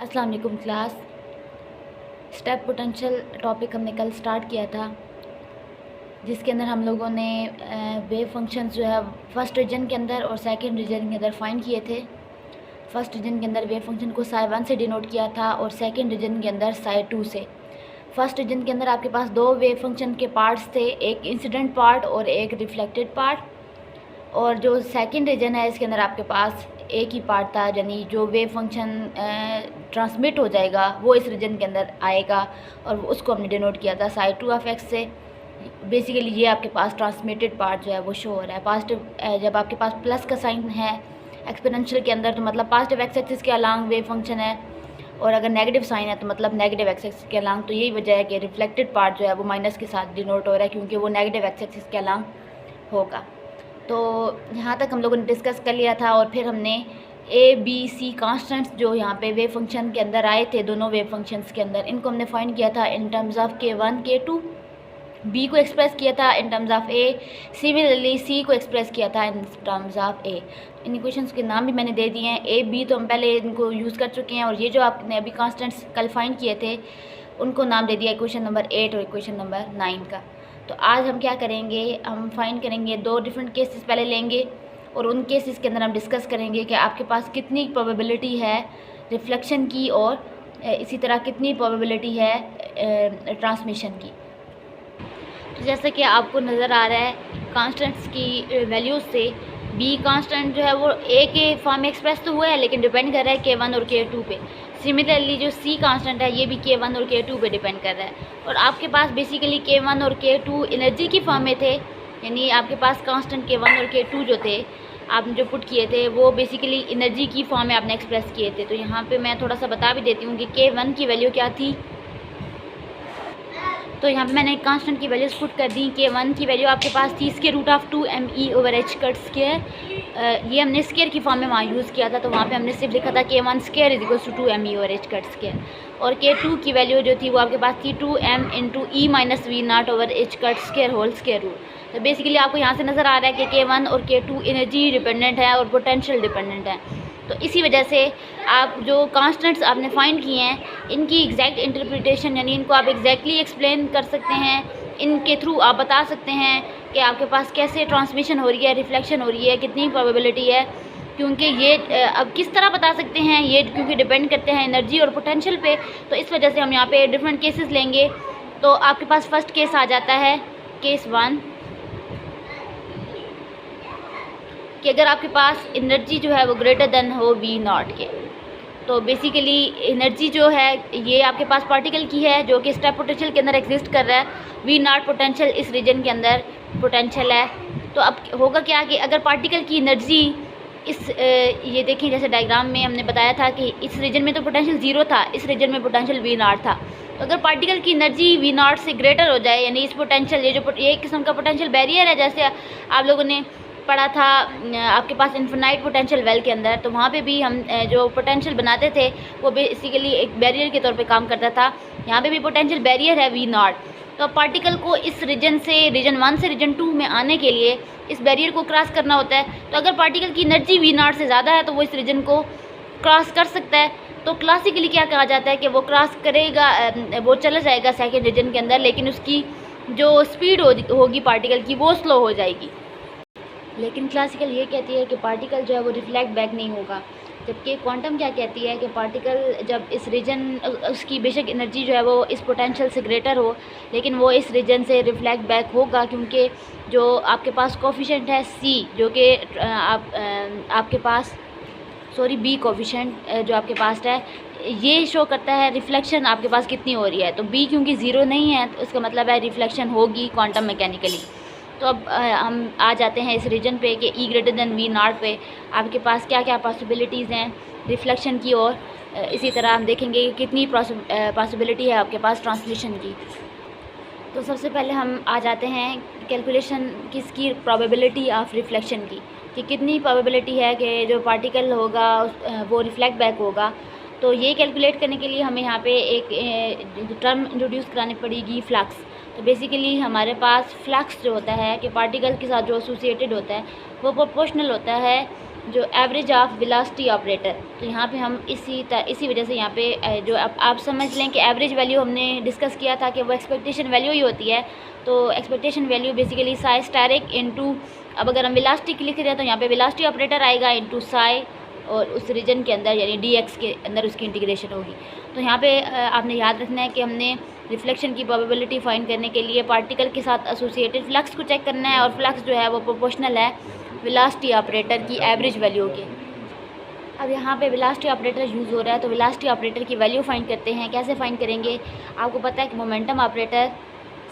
अस्सलाम वालेकुम class. Step potential topic हमने कल स्टार्ट किया था, जिसके अंदर हम लोगों ने वेव फंक्शंस जो है फर्स्ट रीजन के अंदर और सेकंड रीजन के अंदर फाइंड किए थे। फर्स्ट रीजन के अंदर वेव फंक्शन को साई 1 से डिनोट किया था और सेकंड रीजन के अंदर साई 2 से। फर्स्ट रीजन के अंदर आपके पास दो वेव फंक्शन के पार्ट्स थे, एक इंसिडेंट पार्ट और एक रिफ्लेक्टेड पार्ट। और जो सेकंड रीजन है इसके अंदर आपके पास एक ही पार्ट था, यानी जो वेव फंक्शन ट्रांसमिट हो जाएगा वो इस रीजन के अंदर आएगा और उसको हमने डिनोट किया था साई 2 ऑफ एक्स से। बेसिकली ये आपके पास ट्रांसमिटेड पार्ट जो है वो शो हो रहा है। पॉजिटिव जब आपके पास प्लस का साइन है एक्सपोनेंशियल के अंदर तो मतलब पॉजिटिव एक्स एक्सिस के अलांग वेव फंक्शन है, और अगर नेगेटिव साइन है तो मतलब नेगेटिव एक्स एक्सिस के अलांग। तो यही वजह है कि रिफ्लेक्टेड पार्ट जो है वो माइनस के साथ डिनोट हो रहा है, क्योंकि वो नेगेटिव एक्स एक्सिस के अलांग होगा। तो यहाँ तक हम लोगों ने डिस्कस कर लिया था, और फिर हमने ए बी सी कांस्टेंट्स जो यहाँ पे वेव फंक्शन के अंदर आए थे, दोनों वेव फंक्शंस के अंदर, इनको हमने फाइंड किया था in terms of K1 K2। B को एक्सप्रेस किया था in terms of A, similarly C को एक्सप्रेस किया था इन टर्म्स ऑफ ए। इन इक्वेशंस के नाम भी मैंने दे दिए हैं। ए बी तो हम पहले इनको यूज़ कर चुके हैं, और ये जो आपने अभी कांस्टेंट्स कल फाइंड किए थे उनको नाम दे दिया इक्वेशन नंबर 8 और इक्वेशन नंबर 9 का। तो आज हम क्या करेंगे, हम फाइंड करेंगे दो डिफरेंट केसेस पहले लेंगे, और उन केसेस के अंदर हम डिस्कस करेंगे कि आपके पास कितनी प्रोबेबिलिटी है रिफ्लेक्शन की, और इसी तरह कितनी प्रोबेबिलिटी है ट्रांसमिशन की। तो जैसा कि आपको नज़र आ रहा है कांस्टेंट्स की वैल्यूज़ से, बी कांस्टेंट जो है वो ए के फॉर्म में एक्सप्रेस तो हुआ है, लेकिन डिपेंड कर रहा है K1 और K2 पे। सिमिलरली जो सी कांस्टेंट है ये भी K1 और K2 पे डिपेंड कर रहा है। और आपके पास बेसिकली K1 और K2 एनर्जी की फॉर्म में थे, यानी आपके पास कांस्टेंट K1 और K2 जो थे आपने जो पुट किए थे वो बेसिकली एनर्जी की फॉर्म में आपने एक्सप्रेस किए थे। तो यहाँ पे मैं थोड़ा सा बता भी देती हूँ कि K1 की वैल्यू क्या थी। तो यहाँ पे मैंने कांस्टेंट की वैल्यूज पुट कर दी। K1 की वैल्यू आपके पास थी √2me/h कट स्क्वायर। ये हमने स्क्वायर की फॉर्म में वहाँ यूज़ किया था, तो वहाँ पे हमने सिर्फ लिखा था K1 square = 2me/h cut square. और K2 की वैल्यू जो थी वो आपके पास थी 2m × e−v0/h cut square whole square root. तो बेसिकली आपको यहाँ से नज़र आ रहा है कि K1 और K2 एनर्जी डिपेंडेंट है और पोटेंशियल डिपेंडेंट है। तो इसी वजह से आप जो कांस्टेंट्स आपने फाइंड किए हैं इनकी एग्जैक्ट इंटरप्रिटेशन, यानी इनको आप एग्जैक्टली एक्सप्लेन कर सकते हैं, इनके थ्रू आप बता सकते हैं कि आपके पास कैसे ट्रांसमिशन हो रही है, रिफ्लेक्शन हो रही है, कितनी प्रोबेबिलिटी है। क्योंकि ये अब किस तरह बता सकते हैं ये, क्योंकि डिपेंड करते हैं एनर्जी और पोटेंशियल पे। तो इस वजह से हम यहाँ पे डिफरेंट केसेस लेंगे। तो आपके पास फर्स्ट केस आ जाता है केस 1, कि अगर आपके पास एनर्जी जो है वो ग्रेटर देन हो V0 के। तो बेसिकली एनर्जी जो है ये आपके पास पार्टिकल की है जो कि स्टेप पोटेंशियल के अंदर एग्जिस्ट कर रहा है। V0 पोटेंशियल इस रीजन के अंदर पोटेंशियल है। तो अब होगा क्या कि अगर पार्टिकल की एनर्जी ये देखें, जैसे डायग्राम में हमने बताया था कि इस रीजन में तो पोटेंशियल 0 था, इस रीजन में पोटेंशियल V0 था। तो अगर पार्टिकल की एनर्जी V0 से ग्रेटर हो जाए, यानी इस पोटेंशियल ये किस्म का पोटेंशियल बैरियर है, जैसे आप लोगों ने पढ़ा था आपके पास इन्फिनाइट पोटेंशियल वेल के अंदर, तो वहाँ पे भी हम जो पोटेंशियल बनाते थे वो बेसिकली एक बैरियर के तौर पे काम करता था। यहाँ पे भी पोटेंशियल बैरियर है V0। तो पार्टिकल को इस रीजन से रीजन 1 से रीजन 2 में आने के लिए इस बैरियर को क्रॉस करना होता है। तो अगर पार्टिकल की एनर्जी V0 से ज़्यादा है तो वो इस रीजन को क्रॉस कर सकता है। तो क्लासिकली क्या कहा जाता है कि वो क्रॉस करेगा, वो चला जाएगा सेकेंड रीजन के अंदर, लेकिन उसकी जो स्पीड होगी पार्टिकल की वो स्लो हो जाएगी। लेकिन क्लासिकल ये कहती है कि पार्टिकल जो है वो रिफ्लेक्ट बैक नहीं होगा, जबकि क्वांटम क्या कहती है कि पार्टिकल जब इस रीजन, उसकी बेशक एनर्जी जो है वो इस पोटेंशियल से ग्रेटर हो, लेकिन वो इस रीजन से रिफ्लेक्ट बैक होगा, क्योंकि जो आपके पास कोफिशेंट है C, जो कि आपके पास बी कोफिशेंट जो आपके पास है, ये शो करता है रिफ्लेक्शन आपके पास कितनी हो रही है। तो B क्योंकि 0 नहीं है तो इसका मतलब है रिफ्लेक्शन होगी क्वांटम मैकेनिकली। तो अब हम आ जाते हैं इस रीजन पे कि E > V0 पे आपके पास क्या क्या पॉसिबिलिटीज़ हैं रिफ्लेक्शन की, और इसी तरह हम देखेंगे कि कितनी पॉसिबिलिटी है आपके पास ट्रांसमिशन की। तो सबसे पहले हम आ जाते हैं कैलकुलेशन किसकी, प्रोबेबिलिटी ऑफ रिफ्लेक्शन की, कि कितनी प्रोबेबिलिटी है कि जो पार्टिकल होगा वो रिफ्लेक्ट बैक होगा। तो ये कैलकुलेट करने के लिए हमें यहाँ पे एक टर्म इंट्रोड्यूस करानी पड़ेगी, फ्लक्स। तो बेसिकली हमारे पास फ्लक्स जो होता है कि पार्टिकल के साथ जो एसोसिएटेड होता है वो प्रोपोर्शनल होता है जो एवरेज ऑफ वेलोसिटी ऑपरेटर, तो यहाँ पे हम इसी वजह से यहाँ पे जो आप समझ लें कि एवरेज वैल्यू हमने डिस्कस किया था कि वो एक्सपेक्टेशन वैल्यू ही होती है। तो expectation value basically Sai asterisk into, अब अगर हम वेलोसिटी लिख रहे हैं तो यहाँ पे वेलोसिटी ऑपरेटर आएगा इनटू साई, और उस रीजन के अंदर यानी dx के अंदर उसकी इंटीग्रेशन होगी। तो यहाँ पे आपने याद रखना है कि हमने रिफ्लेक्शन की प्रोबेबिलिटी फाइंड करने के लिए पार्टिकल के साथ एसोसिएटेड फ्लक्स को चेक करना है, और फ्लक्स जो है वो प्रोपोर्शनल है वेलोसिटी ऑपरेटर की एवरेज वैल्यू के। अब यहाँ पे वेलोसिटी ऑपरेटर यूज़ हो रहा है, तो वेलोसिटी ऑपरेटर की वैल्यू फाइंड करते हैं। कैसे फाइंड करेंगे? आपको पता है कि momentum operator,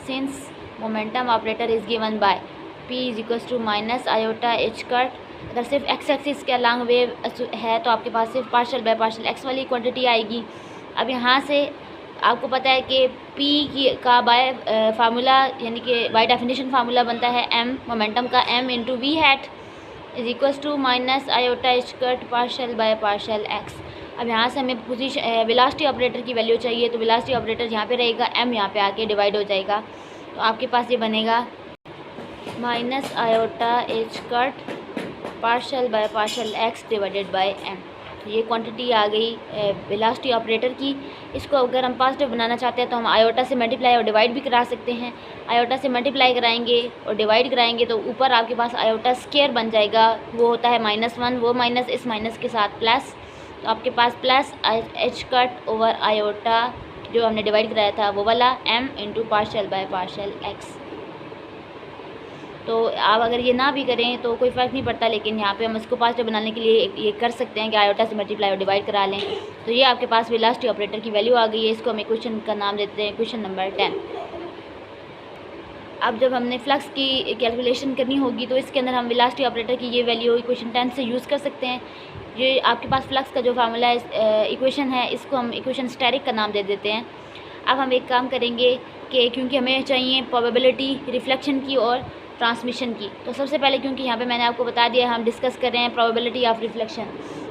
since momentum operator is given by p = minus iota H cut. अगर सिर्फ एक्स एक्सिस के अलॉन्ग वेव है तो आपके पास सिर्फ पार्शियल बाय पार्शियल एक्स वाली क्वांटिटी आएगी। अब यहाँ से आपको पता है कि p का बाय फार्मूला यानी कि बाय डेफिनेशन फार्मूला बनता है m मोमेंटम का m into V hat = minus iota H cut partial by partial X. अब यहाँ से हमें पोजीशन वेलोसिटी ऑपरेटर की वैल्यू चाहिए, तो वेलोसिटी ऑपरेटर यहाँ पे रहेगा, m यहाँ पे आके डिवाइड हो जाएगा, तो आपके पास ये बनेगा minus iota H cut partial by partial x divided by m। ये क्वांटिटी आ गई वेलोसिटी ऑपरेटर की। इसको अगर हम पॉजिटिव बनाना चाहते हैं तो हम आयोटा से मल्टीप्लाई और डिवाइड भी करा सकते हैं। आयोटा से मल्टीप्लाई कराएंगे और डिवाइड कराएंगे तो ऊपर आपके पास आयोटा स्क्वायर बन जाएगा, वो होता है -1, वो माइनस इस माइनस के साथ प्लस, तो आपके पास plus H cut over iota जो हमने डिवाइड कराया था वो वाला m into partial by partial x. तो आप अगर ये ना भी करें तो कोई फ़र्क नहीं पड़ता, लेकिन यहाँ पे हम इसको पॉजिटिव बनाने के लिए ये कर सकते हैं कि आयोटा से मल्टीप्लाई और डिवाइड करा लें। तो ये आपके पास वेलोसिटी ऑपरेटर की वैल्यू आ गई है। इसको हम क्वेश्चन का नाम देते हैं क्वेश्चन नंबर 10। अब जब हमने फ्लक्स की कैलकुलेशन करनी होगी तो इसके अंदर हम वेलोसिटी ऑपरेटर की ये वैल्यू इक्वेशन 10 से यूज़ कर सकते हैं। ये आपके पास फ्लक्स का जो फार्मूला इक्वेशन है, इसको हम इक्वेशन स्टैटिक का नाम दे देते हैं। अब हम एक काम करेंगे कि क्योंकि हमें चाहिए प्रोबेबिलिटी रिफ्लेक्शन की और ट्रांसमिशन की, तो सबसे पहले क्योंकि यहाँ पे मैंने आपको बता दिया हम डिस्कस कर रहे हैं प्रोबेबिलिटी ऑफ रिफ्लेक्शन,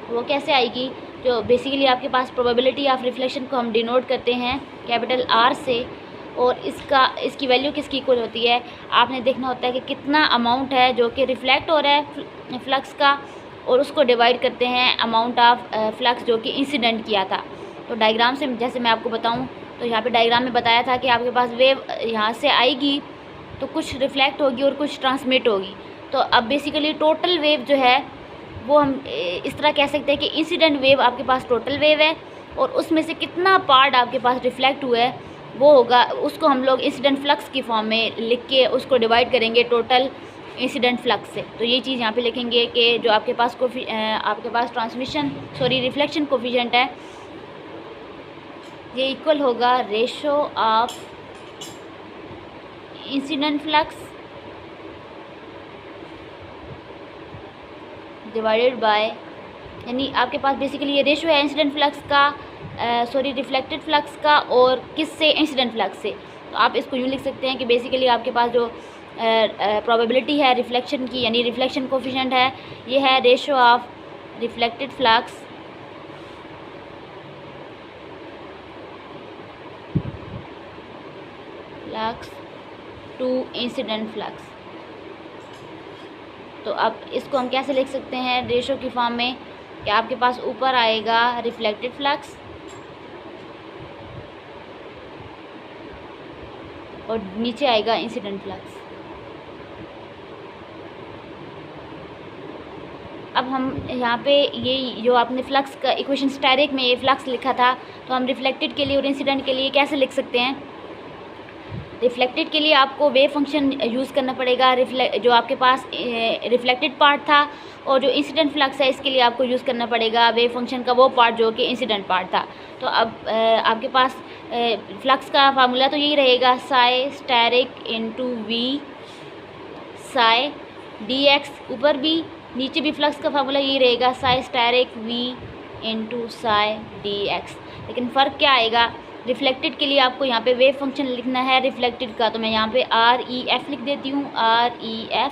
वो कैसे आएगी? जो बेसिकली आपके पास प्रोबेबिलिटी ऑफ रिफ्लेक्शन को हम डिनोट करते हैं कैपिटल R से, और इसकी वैल्यू किसकी इक्वल होती है? आपने देखना होता है कि कितना अमाउंट है जो कि रिफ्लेक्ट हो रहा है फ्लक्स का, और उसको डिवाइड करते हैं अमाउंट ऑफ फ्लक्स जो कि इंसिडेंट किया था। तो डायग्राम से जैसे मैं आपको बताऊँ तो यहाँ पे डायग्राम में बताया था कि आपके पास वेव यहाँ से आएगी तो कुछ रिफ्लेक्ट होगी और कुछ ट्रांसमिट होगी। तो अब बेसिकली टोटल वेव जो है वो हम इस तरह कह सकते हैं कि इंसिडेंट वेव आपके पास टोटल वेव है, और उसमें से कितना पार्ट आपके पास रिफ्लेक्ट हुआ है वो होगा, उसको हम लोग इंसिडेंट फ्लक्स की फॉर्म में लिख के उसको डिवाइड करेंगे टोटल इंसिडेंट फ्लक्स से। तो ये चीज़ यहाँ पे लिखेंगे कि जो आपके पास रिफ्लेक्शन कोफिशिएंट है ये इक्वल होगा ratio of incident flux divided by, यानी आपके पास बेसिकली ये रेशो है इंसिडेंट फ्लक्स का रिफ्लेक्टेड फ्लक्स का, और किससे? इंसिडेंट फ्लक्स से। तो आप इसको यूँ लिख सकते हैं कि बेसिकली आपके पास जो प्रोबेबिलिटी है रिफ्लेक्शन की यानी रिफ्लेक्शन कोफिशिएंट है, ये है ratio of reflected flux to incident flux. तो अब इसको हम कैसे लिख सकते हैं रेशो की फॉर्म में कि आपके पास ऊपर आएगा रिफ्लेक्टेड फ्लक्स और नीचे आएगा इंसिडेंट फ्लक्स। अब हम यहाँ पे ये जो आपने फ्लक्स का इक्वेशन स्टैटिक में ये फ्लक्स लिखा था, तो हम रिफ्लेक्टेड के लिए और इंसिडेंट के लिए कैसे लिख सकते हैं? रिफ्लेक्टेड के लिए आपको वेव फंक्शन यूज़ करना पड़ेगा, जो आपके पास रिफ्लेक्टेड पार्ट था, और जो इंसिडेंट फ्लक्स है इसके लिए आपको यूज़ करना पड़ेगा वेव फंक्शन का वो पार्ट जो कि इंसिडेंट पार्ट था। तो अब आपके पास फ्लक्स का फार्मूला तो यही रहेगा psi asterisk into V psi dx, ऊपर भी नीचे भी फ्लक्स का फार्मूला यही रहेगा psi asterisk V into psi dx। लेकिन फ़र्क क्या आएगा? रिफ्लेक्टेड के लिए आपको यहाँ पे वेव फंक्शन लिखना है रिफ्लेक्टेड का, तो मैं यहाँ पे REF लिख देती हूँ REF,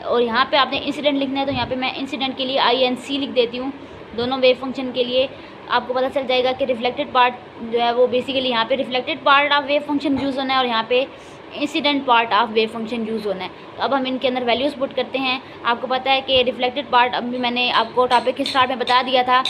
और यहाँ पे आपने इंसिडेंट लिखना है तो यहाँ पे मैं इंसिडेंट के लिए INC लिख देती हूँ। दोनों वेव फंक्शन के लिए आपको पता चल जाएगा कि रिफ्लेक्टेड पार्ट जो है वो बेसिकली यहाँ पे reflected part of wave function use होना है, और यहाँ पे incident part of wave function use होना है। तो अब हम इनके अंदर वैल्यूज़ पुट करते हैं। आपको पता है कि रिफ्लेक्टेड पार्ट अभी मैंने आपको टॉपिक के स्टार्ट में बता दिया था।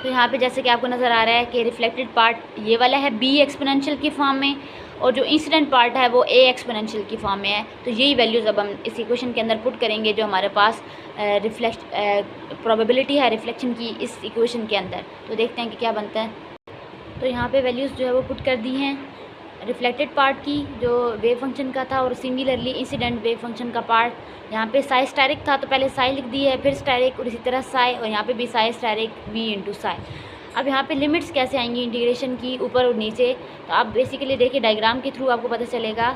तो यहाँ पे जैसे कि आपको नज़र आ रहा है कि रिफ्लेक्टेड पार्ट ये वाला है बी एक्सपोनेंशियल की फॉर्म में, और जो इंसिडेंट पार्ट है वो ए एक्सपोनेंशियल की फॉर्म में है। तो यही वैल्यूज़ अब हम इस इक्वेशन के अंदर पुट करेंगे जो हमारे पास प्रोबेबिलिटी है रिफ्लेक्शन की इस इक्वेशन के अंदर। तो देखते हैं कि क्या बनता है। तो यहाँ पे वैल्यूज़ जो है वो पुट कर दी हैं रिफ्लेक्टेड पार्ट की जो वेव फंक्शन का था, और सिमिलरली इंसिडेंट वेव फंक्शन का पार्ट। यहाँ पे साई स्टेरिक था तो पहले साई लिख दी है, फिर स्टेरिक, और इसी तरह साई, और यहाँ पे भी psi asterisk v into psi. अब यहाँ पे लिमिट्स कैसे आएंगी इंटीग्रेशन की ऊपर और नीचे, तो आप बेसिकली देखिए डायग्राम के थ्रू आपको पता चलेगा।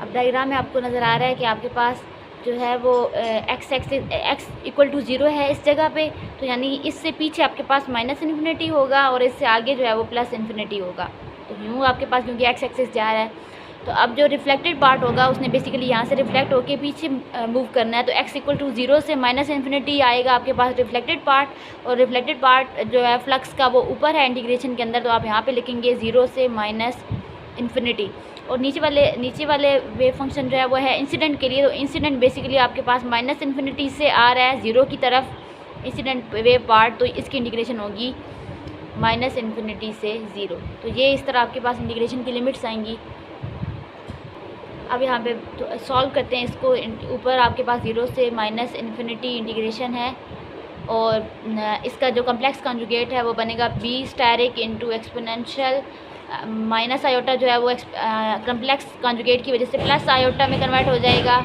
अब डायग्राम में आपको नज़र आ रहा है कि आपके पास जो है वो एक्स इक्वल टू 0 है इस जगह पे, तो यानी इससे पीछे आपके पास माइनस इन्फिनिटी होगा और इससे आगे जो है वो प्लस इन्फिनिटी होगा। तो यूँ आपके पास क्योंकि एक्स एक्सिस जा रहा है, तो अब जो रिफ्लेक्टेड पार्ट होगा उसने बेसिकली यहाँ से रिफ्लेक्ट होकर पीछे मूव करना है। तो एक्स इक्वल टू 0 से माइनस इन्फिनिटी आएगा आपके पास रिफ्लेक्टेड पार्ट, और रिफ्लेक्टेड पार्ट जो है फ्लक्स का वो ऊपर है इंटीग्रेशन के अंदर। तो आप यहाँ पे लिखेंगे 0 से माइनस इन्फिनिटी, और नीचे वाले वेव फंक्शन जो है वो है इंसिडेंट के लिए। तो इंसिडेंट बेसिकली आपके पास माइनस इन्फिनिटी से आ रहा है 0 की तरफ इंसिडेंट वेव पार्ट, तो इसकी इंटीग्रेशन होगी माइनस इन्फिनिटी से 0। तो ये इस तरह आपके पास इंटीग्रेशन की लिमिट्स आएंगी। अब यहाँ पे तो सॉल्व करते हैं इसको। ऊपर आपके पास 0 से माइनस इन्फिनिटी इंटीग्रेशन है, और इसका जो कम्प्लेक्स कॉन्जुगेट है वो बनेगा B asterisk into exponential minus iota जो है वो कम्प्लेक्स कॉन्जुगेट की वजह से प्लस आयोटा में कन्वर्ट हो जाएगा।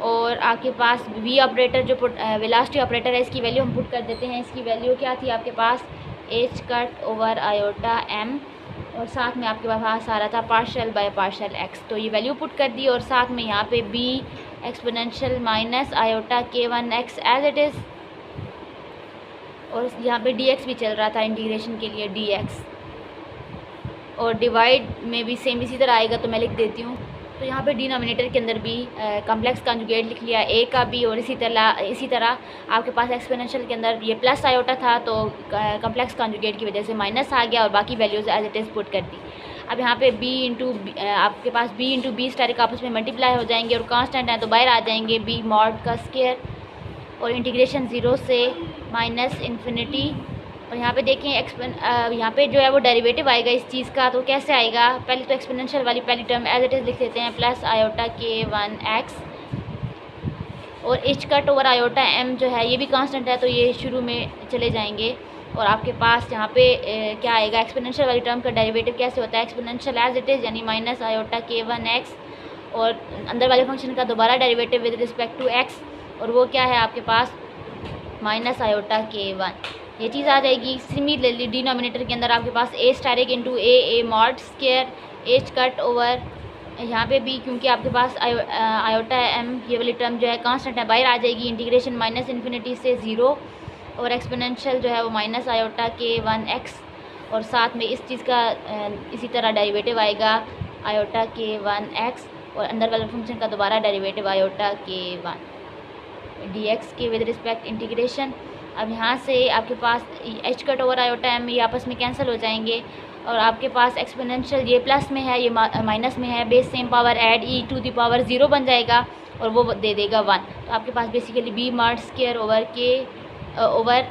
और आपके पास वी ऑपरेटर जो वेलोसिटी ऑपरेटर है इसकी वैल्यू हम पुट कर देते हैं। इसकी वैल्यू क्या थी आपके पास H cut over iota M, और साथ में आपके पास आ रहा था पार्शियल बाय पार्शियल एक्स। तो ये वैल्यू पुट कर दी, और साथ में यहाँ पे B exponential minus iota K one x as it is, और यहाँ पे dx भी चल रहा था इंटीग्रेशन के लिए dx, और डिवाइड में भी सेम इसी तरह आएगा। तो मैं लिख देती हूँ। तो यहाँ पे डिनोमिनेटर के अंदर भी कॉम्प्लेक्स कॉन्जुगेट लिख लिया a का भी, और इसी तरह आपके पास एक्सपोनेंशियल के अंदर ये प्लस आयोटा था तो कॉम्प्लेक्स कॉन्जुगेट की वजह से माइनस आ गया, और बाकी values as it is put कर दी। अब यहाँ पे आपके पास b इंटू बी स्टेरिक आपस में मल्टीप्लाई हो जाएंगे, और कांस्टेंट है तो बाहर आ जाएंगे b मॉड का स्क्वायर, और इंटीग्रेशन 0 से माइनस इन्फिनिटी। और यहाँ पे देखें यहाँ पे जो है वो डेरिवेटिव आएगा इस चीज़ का। तो कैसे आएगा, पहले तो एक्सपोनेंशियल वाली पहली टर्म एज इट इज़ लिख देते हैं प्लस आयोटा के1 एक्स, और H cut over iota M जो है ये भी कांस्टेंट है तो ये शुरू में चले जाएंगे। और आपके पास यहाँ पे क्या आएगा, एक्सपोनेंशियल वाली टर्म का डेरिवेटिव कैसे होता है, एक्सपोनेंशियल एज इट इज़ यानी माइनस आयोटा के1 एक्स, और अंदर वाले फंक्शन का दोबारा derivative with respect to X, और वो क्या है आपके पास माइनस आयोटा के1, ये चीज़ आ जाएगी। सिमिलरली डिनोमिनेटर के अंदर आपके पास A asterisk into A mod square H cut over, यहाँ पे भी क्योंकि आपके पास आयोटा एम ये वाली टर्म जो है कांस्टेंट है बाहर आ जाएगी, इंटीग्रेशन माइनस इन्फिनिटी से 0, और एक्सपोनेंशियल जो है वो माइनस आयोटा के1 एक्स, और साथ में इस चीज़ का इसी तरह डेरिवेटिव आएगा आयोटा के1 एक्स, और अंदर वाले फंक्शन का दोबारा डेरिवेटिव आयोटा के1 dx के विद रिस्पेक्ट इंटीग्रेशन। अब यहाँ से आपके पास H cut over iota M ये आपस में कैंसिल हो जाएंगे, और आपके पास एक्सपोनेंशियल ये प्लस में है ये माइनस में है, base same power add E to the power 0 बन जाएगा, और वो दे देगा 1। तो आपके पास basically B mod square over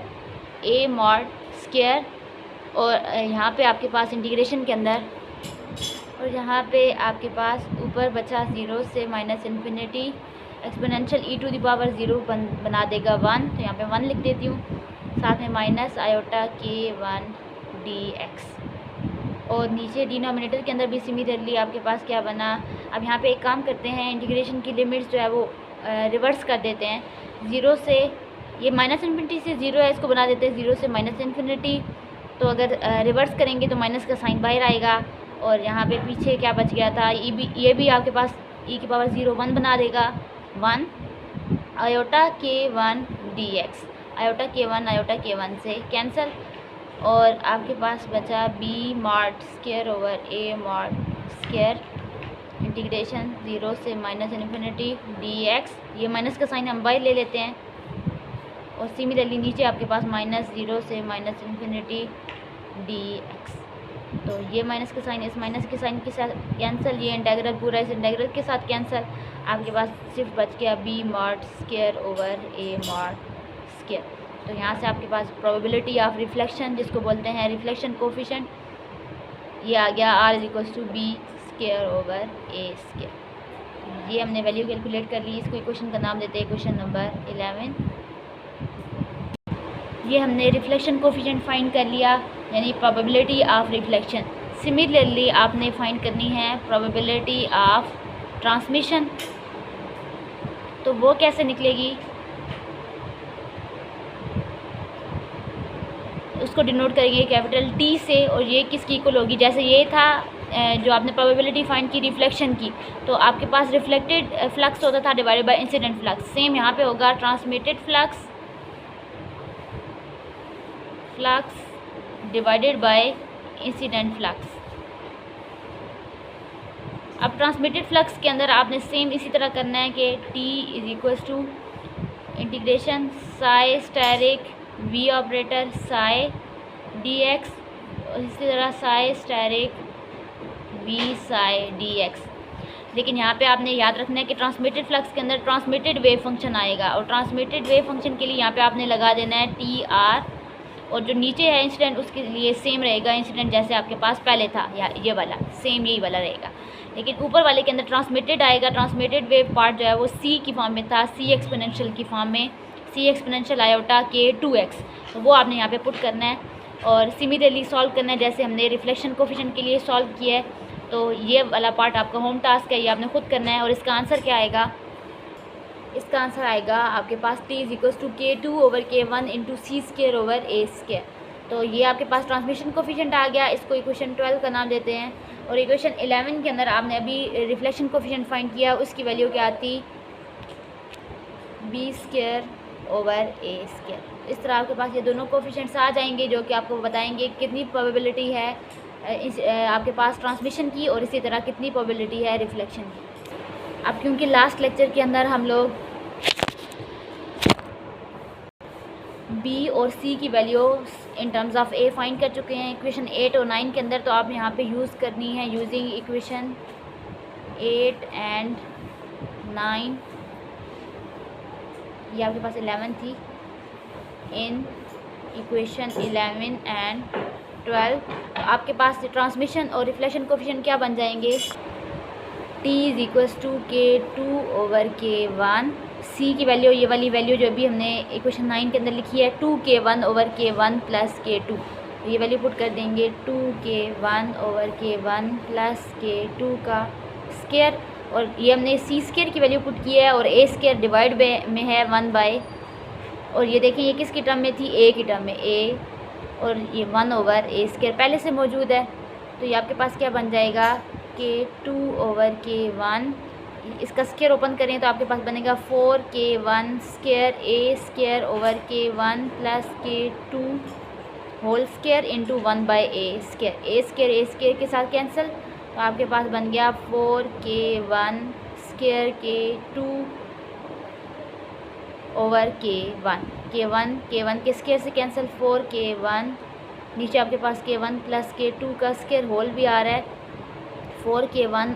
A mod square, और यहाँ पे आपके पास इंटीग्रेशन के अंदर, और यहाँ पे आपके पास ऊपर बचा 0 से minus infinity, exponential E to the power 0 बना देगा 1। तो यहाँ पे 1 लिख देती हूँ, साथ में माइनस आयोटा के1 dx, और नीचे डिनोमिनेटर के अंदर भी सिमिलरली आपके पास क्या बना। अब यहाँ पे एक काम करते हैं, इंटीग्रेशन की लिमिट्स जो है वो रिवर्स कर देते हैं। 0 से ये माइनस इन्फिनिटी से 0 है, इसको बना देते हैं 0 से माइनस इन्फिनिटी। तो अगर रिवर्स करेंगे तो माइनस का साइन बाहर आएगा, और यहाँ पे पीछे क्या बच गया था, ये भी आपके पास e की पावर 0 1 बना देगा 1 iota K one dx, iota K1 से कैंसिल, और आपके पास बचा B mod square over A mod square integration 0 से माइनस इन्फिनिटी डी एक्स। ये माइनस का साइन हम बाहर ले लेते हैं। और सिमिलरली नीचे आपके पास -0 से माइनस इन्फिनिटी डी एक्स। तो ये माइनस के साइन इस माइनस के साइन के साथ कैंसिल, ये इंटेग्रल पूरा इस इंटेग्रल के साथ कैंसिल। आपके पास सिर्फ बच गया B mod square over A mod square. तो यहाँ से आपके पास प्रोबेबिलिटी ऑफ रिफ्लेक्शन, जिसको बोलते हैं रिफ्लेक्शन कोफिशिएंट, ये आ गया R = बी स्क्वायर ओवर ए स्क्वायर। ये हमने वैल्यू कैलकुलेट कर ली। इसको इक्वेशन का नाम देते हैं इक्वेशन नंबर 11। ये हमने रिफ्लेक्शन कोफिशिएंट फाइंड कर लिया, यानी प्रोबेबिलिटी ऑफ रिफ्लेक्शन। सिमिलरली आपने फाइंड करनी है प्रोबेबिलिटी ऑफ ट्रांसमिशन। तो वो कैसे निकलेगी, उसको डिनोट करेंगे कैपिटल T से। और ये किसकी इक्वल होगी, जैसे ये था जो आपने प्रोबेबिलिटी फाइंड की रिफ्लेक्शन की, तो आपके पास रिफ्लेक्टेड फ्लक्स होता था divided by incident flux. Same यहाँ पे होगा transmitted flux divided by incident flux. अब ट्रांसमिटेड फ्लक्स के अंदर आपने सेम इसी तरह करना है कि T = integration psi asterisk V operator psi dx, इसी तरह psi asterisk V psi dx। लेकिन यहाँ पे आपने याद रखना है कि ट्रांसमिटेड फ्लक्स के अंदर ट्रांसमिटेड वेव फंक्शन आएगा, और ट्रांसमिटेड वेव फंक्शन के लिए यहाँ पे आपने लगा देना है TR। और जो नीचे है इंसिडेंट, उसके लिए सेम रहेगा इंसिडेंट जैसे आपके पास पहले था, या ये वाला सेम यही वाला रहेगा। लेकिन ऊपर वाले के अंदर ट्रांसमिटेड आएगा। ट्रांसमिटेड वेव पार्ट जो है वो C की फॉर्म में था, C एक्सपोनेंशियल की फॉर्म में, C एक्सपोनेंशियल आयोटा के 2x। तो वो आपने यहाँ पे पुट करना है और सिमिलरली सॉल्व करना है जैसे हमने रिफ्लेक्शन कोफिशिएंट के लिए सॉल्व किया है। तो ये वाला पार्ट आपका होम टास्क है, ये आपने खुद करना है। और इसका आंसर क्या आएगा, इसका आंसर आएगा आपके पास T = K2/K1 × C²/A²। तो ये आपके पास ट्रांसमिशन कोफिशिएंट आ गया। इसको इक्वेशन 12 का नाम देते हैं। और इक्वेशन 11 के अंदर आपने अभी रिफ्लेक्शन कोफिशिएंट फाइंड किया, उसकी वैल्यू क्या आती, B²/A²। इस तरह आपके पास ये दोनों कोफिशिएंट्स आ जाएंगे जो कि आपको बताएंगे कितनी प्रोबेबिलिटी है आपके पास ट्रांसमिशन की, और इसी तरह कितनी प्रोबेबिलिटी है रिफ्लेक्शन की। अब क्योंकि लास्ट लेक्चर के अंदर हम लोग B और C की value in terms of A find कर चुके हैं इक्वेशन 8 और 9 के अंदर, तो आप यहाँ पे यूज़ करनी है यूजिंग इक्वेशन 8 एंड 9। ये आपके पास 11 थी। इन इक्वेशन 11 एंड 12 तो आपके पास ट्रांसमिशन और रिफ्लेक्शन कोफिशिएंट क्या बन जाएंगे, T = K2/K1। C की वैल्यू, ये वाली वैल्यू जो भी हमने इक्वेशन 9 के अंदर लिखी है, 2K1/K1 + K2। तो ये वैल्यू पुट कर देंगे 2K1/K1 + K2 का स्क्वायर। और ये हमने C² की वैल्यू पुट की है, और A² डिवाइड में है 1/। और ये देखें ये किसकी टर्म में थी, A की टर्म में, A, और ये 1/A² पहले से मौजूद है। तो ये आपके पास क्या बन जाएगा, K2/K1। इसका स्क्वायर ओपन करें तो आपके पास बनेगा 4K1² A²/K1 + K2 whole square into 1/A²। A² के साथ कैंसिल, तो आपके पास बन गया 4K1² K2/K1। K1 के स्क्वायर से कैंसिल, 4K1, नीचे आपके पास K1 + K2 का स्क्वायर होल भी आ रहा है, 4K1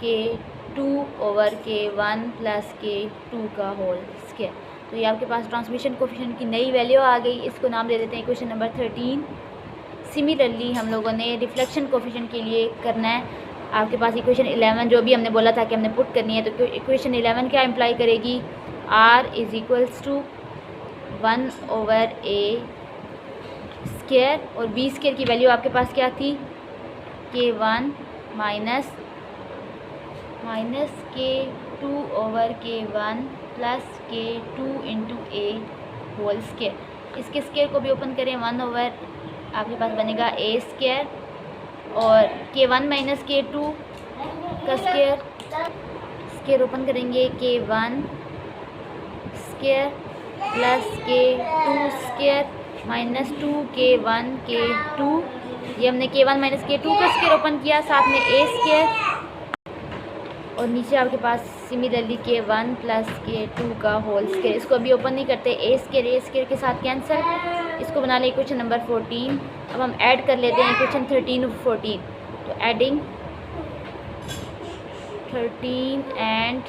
K2/K1 + K2 का होल स्क्वायर। तो ये आपके पास ट्रांसमिशन कोफिशिएंट की नई वैल्यू आ गई। इसको नाम दे देते हैं इक्वेशन नंबर 13। सिमिलरली हम लोगों ने रिफ्लेक्शन कोफिशिएंट के लिए करना है। आपके पास इक्वेशन 11 जो भी हमने बोला था कि हमने पुट करनी है, तो इक्वेशन 11 क्या इम्प्लाई करेगी, R = 1/A² और B² की वैल्यू आपके पास क्या थी, K1 - K2/K1 + K2 × A whole square. इसके स्क्वायर को भी ओपन करें, 1/, आपके पास बनेगा A², और K1 - K2 का स्क्वायर ओपन करेंगे, K1² + K2² -2k1 k2, ये हमने k1 - k2 का स्क्वायर ओपन किया, साथ में a स्क्वायर, और नीचे आपके पास सिमिलरली k1 + k2 का होल स्क्वायर। इसको अभी ओपन नहीं करते, a स्क्वायर के साथ कैंसिल। इसको बना लें क्वेश्चन नंबर 14। अब हम ऐड कर लेते हैं क्वेश्चन 13 और 14। तो एडिंग 13 एंड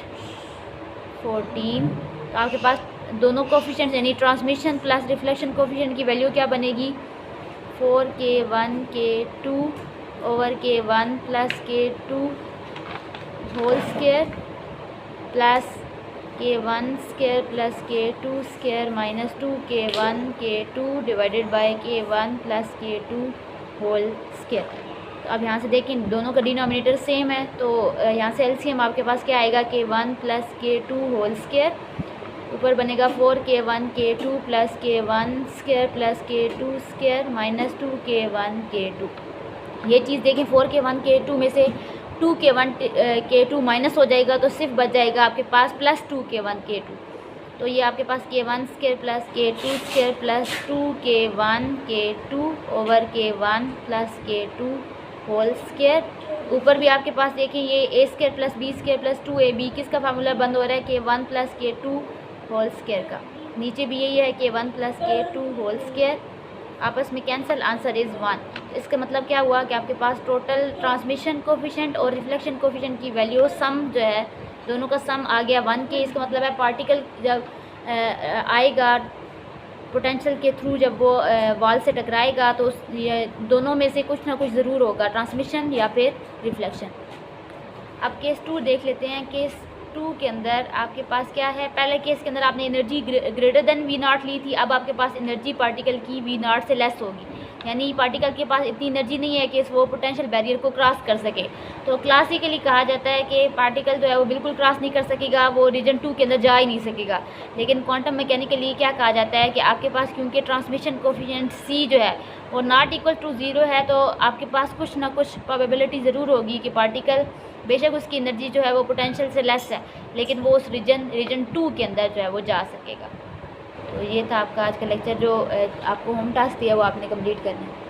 14, तो आपके पास दोनों कोफिशिएंट यानी ट्रांसमिशन प्लस रिफ्लेक्शन कोफिशिएंट की वैल्यू क्या बनेगी, 4k1 k2 over k1 + k2 whole square plus k1 square + k2 square -2k1 k2 divided by k1 + k2 whole square. तो अब यहाँ से देखें दोनों का डिनोमिनेटर सेम है, तो यहाँ से एलसीएम आपके पास क्या आएगा, k1 + k2 होल स्क्वायर, ऊपर बनेगा 4k1 k2 + k1 square + k2 square -2k1 k2। ये चीज़ देखें 4k1 k2 में से 2k1 k2 माइनस हो जाएगा, तो सिर्फ बच जाएगा आपके पास +2k1 k2। तो ये आपके पास k1 square + k2 square + 2k1 k2 over k1 + k2 whole square. ऊपर भी आपके पास देखें ये a square + b square + 2ab, किसका फार्मूला बंद हो रहा है, k1 + k2 होल स्क्वायर का। नीचे भी यही है k1 + k2 होल स्क्वायर, आपस में कैंसिल, आंसर इज़ 1। इसका मतलब क्या हुआ कि आपके पास टोटल ट्रांसमिशन कोफिशिएंट और रिफ्लेक्शन कोफिशिएंट की वैल्यू सम जो है दोनों का सम आ गया 1 के। इसका मतलब है पार्टिकल जब आएगा पोटेंशियल के थ्रू, जब वो वॉल से टकराएगा तो ये दोनों में से कुछ ना कुछ ज़रूर होगा, ट्रांसमिशन या फिर रिफ्लेक्शन। अब केस 2 देख लेते हैं। केस 2 के अंदर आपके पास क्या है, पहले केस के अंदर आपने एनर्जी ग्रेटर देन V0 ली थी, अब आपके पास एनर्जी पार्टिकल की V0 से लेस होगी, यानी पार्टिकल के पास इतनी एनर्जी नहीं है कि वो पोटेंशियल बैरियर को क्रॉस कर सके। तो क्लासिकली कहा जाता है कि पार्टिकल जो है वो बिल्कुल क्रॉस नहीं कर सकेगा, वो रीजन 2 के अंदर जा ही नहीं सकेगा। लेकिन क्वांटम मैकेनिकली क्या कहा जाता है कि आपके पास क्योंकि ट्रांसमिशन कोफिशिएंट C जो है वो ≠0 है, तो आपके पास कुछ ना कुछ प्रोबेबिलिटी ज़रूर होगी कि पार्टिकल बेशक उसकी एनर्जी जो है वो पोटेंशियल से लेस है, लेकिन वो उस रीजन 2 के अंदर जो है वो जा सकेगा। तो ये था आपका आज का लेक्चर, जो आपको होम टास्क दिया वो आपने कंप्लीट करना है।